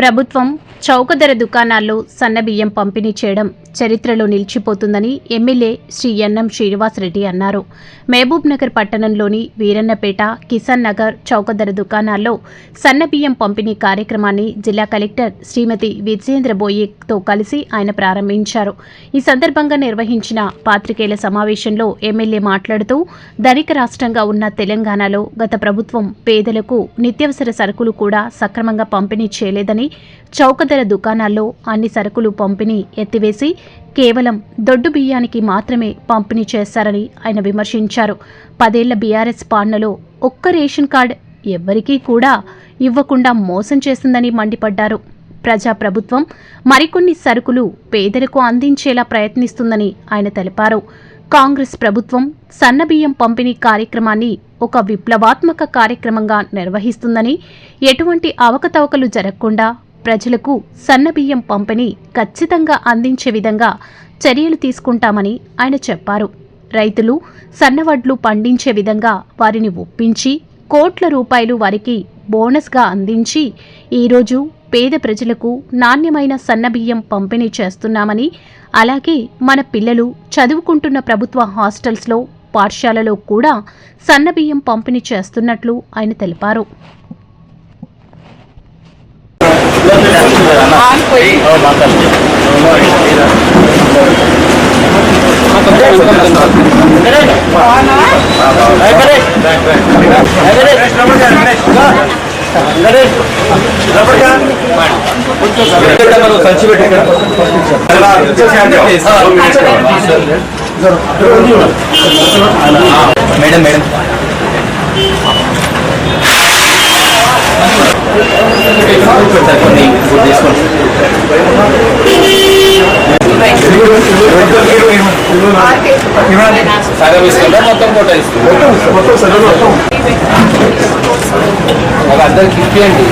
ప్రభుత్వం చౌక ధర దుకాణాల్లో సన్నబియ్యం పంపిణీ చేయడం చరిత్రలో నిలిచిపోతుందని ఎమ్మెల్యే శ్రీ ఎన్ఎం శ్రీనివాసరెడ్డి అన్నారు. మహబూబ్ నగర్ పట్టణంలోని వీరన్నపేట, కిసాన్ నగర్ చౌక ధర దుకాణాల్లో సన్నబియ్యం పంపిణీ కార్యక్రమాన్ని జిల్లా కలెక్టర్ శ్రీమతి విజయేంద్ర బోయేతో కలిసి ఆయన ప్రారంభించారు. ఈ సందర్భంగా నిర్వహించిన పాత్రికేయుల సమావేశంలో ఎమ్మెల్యే మాట్లాడుతూ ధనిక రాష్ట్రంగా ఉన్న తెలంగాణలో గత ప్రభుత్వం పేదలకు నిత్యావసర సరుకులు కూడా సక్రమంగా పంపిణీ చేయలేదని, చౌక ధర దుకాణాల్లో అన్ని సరుకులు పంపిణీ ఎత్తివేసి కేవలం దొడ్డు బియ్యానికి మాత్రమే పంపిణీ చేశారని ఆయన విమర్శించారు. 10 ఏళ్ల బీఆర్ఎస్ పాలనలో ఒక్క రేషన్ కార్డు ఎవ్వరికీ కూడా ఇవ్వకుండా మోసం చేసిందని మండిపడ్డారు. ప్రజాప్రభుత్వం మరికొన్ని సరుకులు పేదలకు అందించేలా ప్రయత్నిస్తుందని ఆయన తెలిపారు. కాంగ్రెస్ ప్రభుత్వం సన్నబియ్యం పంపిణీ కార్యక్రమాన్ని ఒక విప్లవాత్మక కార్యక్రమంగా నిర్వహిస్తుందని, ఎటువంటి అవకతవకలు జరగకుండా ప్రజలకు సన్నబియ్యం పంపిణీ ఖచ్చితంగా అందించే విధంగా చర్యలు తీసుకుంటామని ఆయన చెప్పారు. రైతులు సన్నవడ్లు పండించే విధంగా వారిని ఒప్పించి కోట్ల రూపాయలు వారికి బోనస్గా అందించి ఈరోజు పేద ప్రజలకు నాణ్యమైన సన్నబియ్యం పంపిణీ చేస్తున్నామని, అలాగే మన పిల్లలు చదువుకుంటున్న ప్రభుత్వ హాస్టల్స్లో, పాఠశాలలో కూడా సన్నబియ్యం పంపిణీ చేస్తున్నట్లు ఆయన తెలిపారు. మేడం మేడం సగం ఇస్తుందా మొత్తం పూట ఇస్తుంది అందరికి ఇప్పియండి.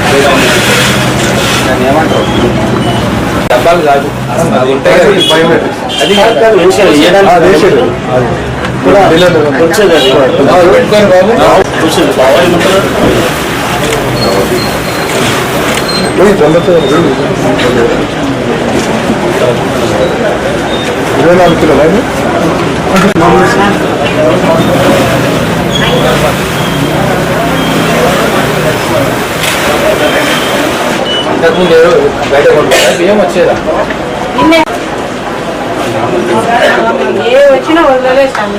దాన్ని ఏమంటారు, డబ్బాలు కాదు అది ఉంటాయి కదా, అది పెట్టుకొని బాబు 24 కిలోలు ఇంతకుముందు బయట కొంటారా బియ్యం వచ్చేదా? ఏ వచ్చినా వదలలేస్తాను.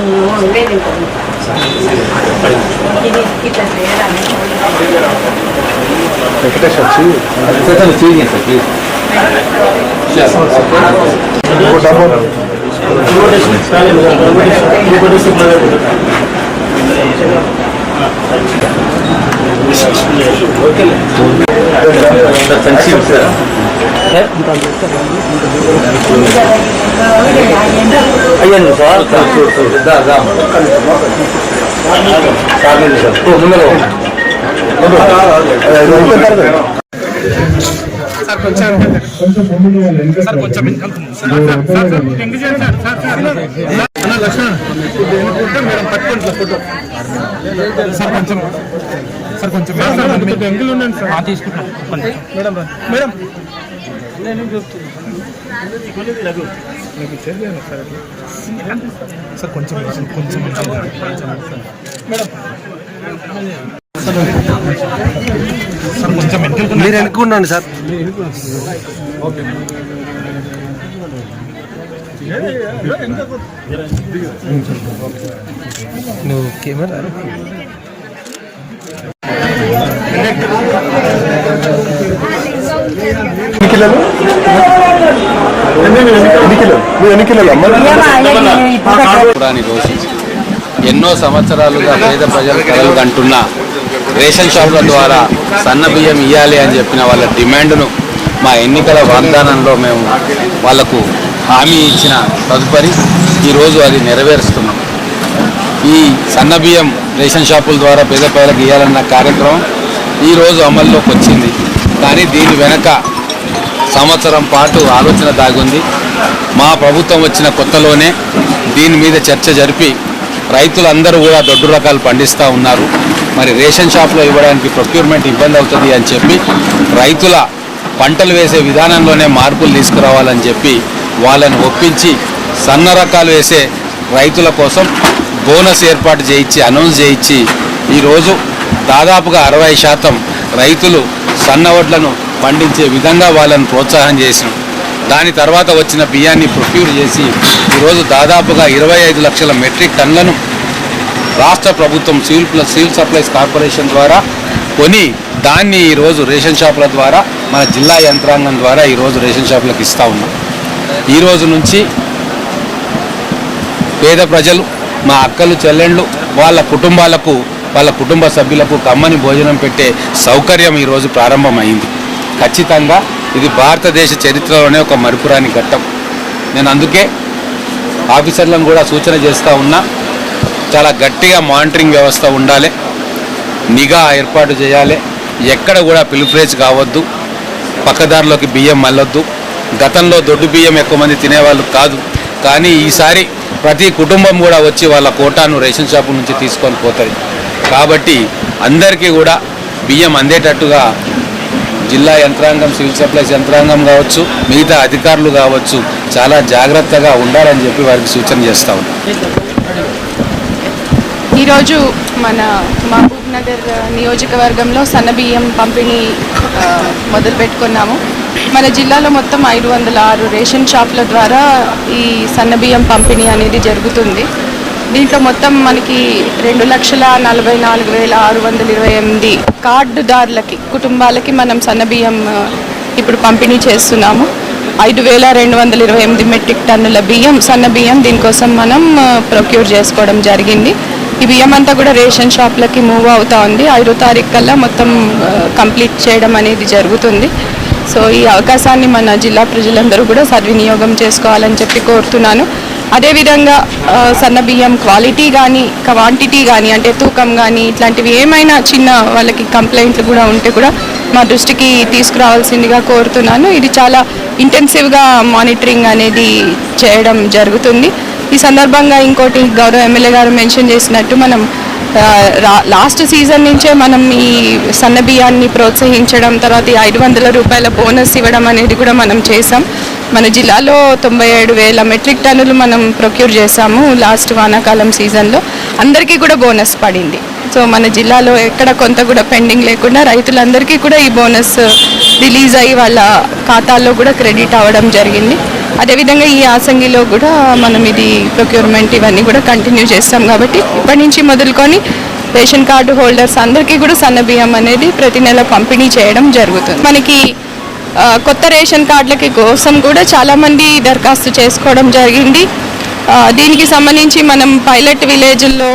అయ్యండి సార్ మీరు వెనుకున్నాను సార్. నువ్వు కెమెరా ఎన్నో సంవత్సరాలుగా పేద ప్రజలు కలలు కంటున్న రేషన్ షాపుల ద్వారా సన్న బియ్యం ఇవ్వాలి అని చెప్పిన వాళ్ళ డిమాండ్ను మా ఎన్నికల వాగ్దానంలో మేము వాళ్లకు హామీ ఇచ్చిన తదుపరి ఈరోజు అది నెరవేరుస్తున్నాం. ఈ సన్న బియ్యం రేషన్ షాపుల ద్వారా పేద ప్రజలకు ఇవ్వాలన్న కార్యక్రమం ఈరోజు అమల్లోకి వచ్చింది. కానీ దీని వెనక సంవత్సరం పాటు ఆలోచన దాగుంది. మా ప్రభుత్వం వచ్చిన కొత్తలోనే దీని మీద చర్చ జరిపి రైతులందరూ కూడా దొడ్డు రకాలు పండిస్తూ ఉన్నారు. మరి రేషన్ షాప్లో ఇవ్వడానికి ప్రొక్యూర్మెంట్ ఇబ్బంది అవుతుంది అని చెప్పి రైతుల పంటలు వేసే విధానంలోనే మార్పులు తీసుకురావాలని చెప్పి వాళ్ళని ఒప్పించి సన్న రకాలు వేసే రైతుల కోసం బోనస్ ఏర్పాటు చేయించి అనౌన్స్ చేయించి ఈరోజు దాదాపుగా 60% రైతులు సన్న వడ్లను పండించే విధంగా వాళ్ళని ప్రోత్సాహం చేసినాం. దాని తర్వాత వచ్చిన బియ్యాన్ని ప్రొక్యూర్ చేసి ఈరోజు దాదాపుగా 25 లక్షల మెట్రిక్ టన్నులను రాష్ట్ర ప్రభుత్వం సివిల్ సప్లైస్ కార్పొరేషన్ ద్వారా కొని దాన్ని ఈరోజు రేషన్ షాపుల ద్వారా మన జిల్లా యంత్రాంగం ద్వారా ఈరోజు రేషన్ షాపులకు ఇస్తూ ఉన్నాం. ఈరోజు నుంచి పేద ప్రజలు, మా అక్కలు చెల్లెళ్ళు, వాళ్ళ కుటుంబాలకు, వాళ్ళ కుటుంబ సభ్యులకు కమ్మని భోజనం పెట్టే సౌకర్యం ఈరోజు ప్రారంభమైంది. ఖచ్చితంగా ఇది భారతదేశ చరిత్రలోనే ఒక మరుపురాని ఘట్టం. నేను అందుకే ఆఫీసర్లను కూడా సూచన చేస్తూ ఉన్నా, చాలా గట్టిగా మానిటరింగ్ వ్యవస్థ ఉండాలి, నిఘా ఏర్పాటు చేయాలి, ఎక్కడ కూడా పిలుపురేజ్ కావద్దు, పక్కదారిలోకి బియ్యం మళ్ళొద్దు. గతంలో దొడ్డు బియ్యం ఎక్కువ మంది తినేవాళ్ళు కాదు, కానీ ఈసారి ప్రతి కుటుంబం కూడా వచ్చి వాళ్ళ కోటాను రేషన్ షాపు నుంచి తీసుకొని పోతుంది. కాబట్టి అందరికీ కూడా బియ్యం అందేటట్టుగా జిల్లా యంత్రాంగం, సివిల్ సప్లైస్ యంత్రాంగం కావచ్చు, మిగతా అధికారులు కావచ్చు, చాలా జాగ్రత్తగా ఉండాలని చెప్పి వారికి సూచన చేస్తూ ఉన్నాం. ఈరోజు మన మహబూబ్ నగర్ నియోజకవర్గంలో సన్నబియ్యం పంపిణీ మొదలు పెట్టుకున్నాము. మన జిల్లాలో మొత్తం 506 రేషన్ షాపుల ద్వారా ఈ సన్నబియ్యం పంపిణీ అనేది జరుగుతుంది. దీంట్లో మొత్తం మనకి 2,44,628 కార్డుదారులకి, కుటుంబాలకి మనం సన్నబియ్యం ఇప్పుడు పంపిణీ చేస్తున్నాము. 5,228 మెట్రిక్ టన్నుల బియ్యం, సన్నబియ్యం దీనికోసం మనం ప్రొక్యూర్ చేసుకోవడం జరిగింది. ఈ బియ్యం అంతా కూడా రేషన్ షాప్లకి మూవ్ అవుతా ఉంది. 5వ తారీఖు కల్లా మొత్తం కంప్లీట్ చేయడం అనేది జరుగుతుంది. సో ఈ అవకాశాన్ని మన జిల్లా ప్రజలందరూ కూడా సద్వినియోగం చేసుకోవాలని చెప్పి కోరుతున్నాను. అదేవిధంగా సన్న బియ్యం క్వాలిటీ కానీ, క్వాంటిటీ కానీ, అంటే తూకం కానీ, ఇట్లాంటివి ఏమైనా చిన్న వాళ్ళకి కంప్లైంట్లు కూడా ఉంటే కూడా మా దృష్టికి తీసుకురావాల్సిందిగా కోరుతున్నాను. ఇది చాలా ఇంటెన్సివ్గా మానిటరింగ్ అనేది చేయడం జరుగుతుంది. ఈ సందర్భంగా ఇంకోటి గౌరవ ఎమ్మెల్యే గారు మెన్షన్ చేసినట్టు, మనం లాస్ట్ సీజన్ నుంచే మనం ఈ సన్న బియ్యాన్ని ప్రోత్సహించడం, తర్వాత ఈ 500 రూపాయల బోనస్ ఇవ్వడం అనేది కూడా మనం చేసాం. మన జిల్లాలో 97,000 మెట్రిక్ టన్నులు మనం ప్రొక్యూర్ చేసాము లాస్ట్ వానాకాలం సీజన్లో. అందరికీ కూడా బోనస్ పడింది. సో మన జిల్లాలో ఎక్కడ కొంత కూడా పెండింగ్ లేకుండా రైతులందరికీ కూడా ఈ బోనస్ రిలీజ్ అయ్యి వాళ్ళ ఖాతాల్లో కూడా క్రెడిట్ అవ్వడం జరిగింది. అదేవిధంగా ఈ యాసంగిలో కూడా మనం ఇది ప్రొక్యూర్మెంట్ ఇవన్నీ కూడా కంటిన్యూ చేస్తాం. కాబట్టి ఇప్పటి నుంచి మొదలుకొని రేషన్ కార్డు హోల్డర్స్ అందరికీ కూడా సన్న బియ్యం అనేది ప్రతి నెల పంపిణీ చేయడం జరుగుతుంది. మనకి కొత్త రేషన్ కార్డులకి కోసం కూడా చాలామంది దరఖాస్తు చేసుకోవడం జరిగింది. దీనికి సంబంధించి మనం పైలట్ విలేజ్ల్లో